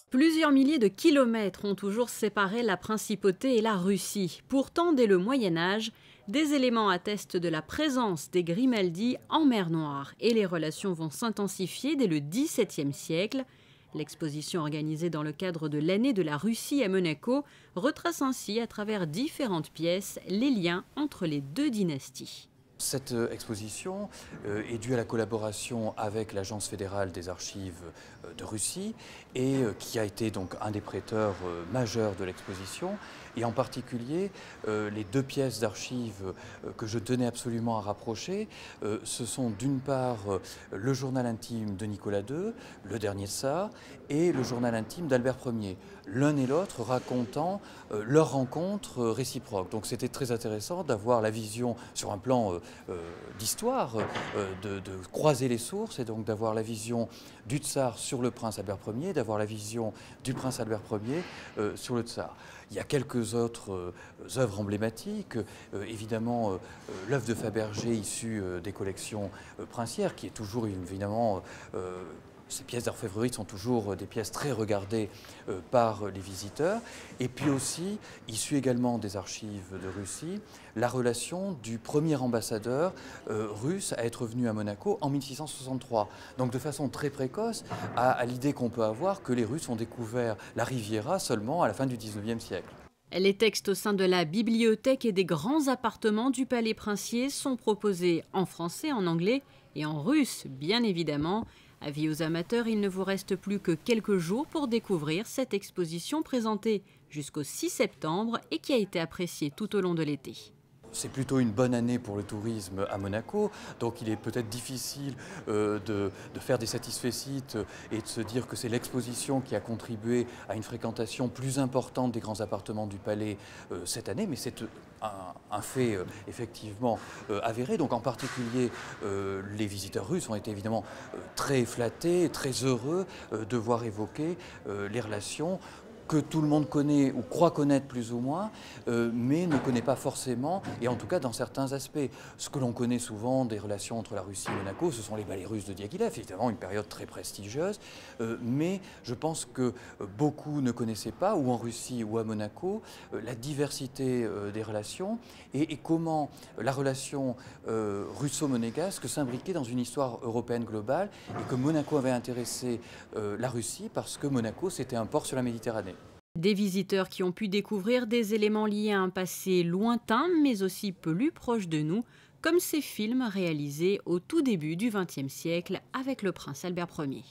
Plusieurs milliers de kilomètres ont toujours séparé la principauté et la Russie. Pourtant, dès le Moyen-Âge, des éléments attestent de la présence des Grimaldi en mer Noire. Et les relations vont s'intensifier dès le XVIIe siècle. L'exposition organisée dans le cadre de l'année de la Russie à Monaco retrace ainsi à travers différentes pièces les liens entre les deux dynasties. Cette exposition est due à la collaboration avec l'Agence fédérale des archives de Russie et qui a été donc un des prêteurs majeurs de l'exposition. Et en particulier, les deux pièces d'archives que je tenais absolument à rapprocher, ce sont d'une part le journal intime de Nicolas II, le dernier tsar, et le journal intime d'Albert Ier, l'un et l'autre racontant leur rencontre réciproque. Donc c'était très intéressant d'avoir la vision sur un plan d'histoire, de croiser les sources et donc d'avoir la vision du tsar sur le prince Albert Ier, d'avoir la vision du prince Albert Ier sur le tsar. Il y a quelques autres œuvres emblématiques, évidemment l'œuvre de Fabergé issue des collections princières, qui est toujours évidemment... Ces pièces d'orfèvrerie sont toujours des pièces très regardées par les visiteurs. Et puis aussi, issu également des archives de Russie, la relation du premier ambassadeur russe à être venu à Monaco en 1663. Donc de façon très précoce à l'idée qu'on peut avoir que les Russes ont découvert la Riviera seulement à la fin du XIXe siècle. Les textes au sein de la bibliothèque et des grands appartements du palais princier sont proposés en français, en anglais et en russe, bien évidemment. Avis aux amateurs, il ne vous reste plus que quelques jours pour découvrir cette exposition présentée jusqu'au 6 septembre et qui a été appréciée tout au long de l'été. C'est plutôt une bonne année pour le tourisme à Monaco, donc il est peut-être difficile de faire des satisfecit et de se dire que c'est l'exposition qui a contribué à une fréquentation plus importante des grands appartements du palais cette année, mais c'est un fait effectivement avéré. Donc en particulier, les visiteurs russes ont été évidemment très flattés, très heureux de voir évoquer les relations que tout le monde connaît ou croit connaître plus ou moins, mais ne connaît pas forcément, et en tout cas dans certains aspects. Ce que l'on connaît souvent des relations entre la Russie et Monaco, ce sont les ballets russes de Diaghilev, évidemment une période très prestigieuse, mais je pense que beaucoup ne connaissaient pas, ou en Russie ou à Monaco, la diversité des relations et comment la relation russo-monégasque s'imbriquait dans une histoire européenne globale, et que Monaco avait intéressé la Russie parce que Monaco c'était un port sur la Méditerranée. Des visiteurs qui ont pu découvrir des éléments liés à un passé lointain, mais aussi plus proche de nous, comme ces films réalisés au tout début du XXe siècle avec le prince Albert Ier.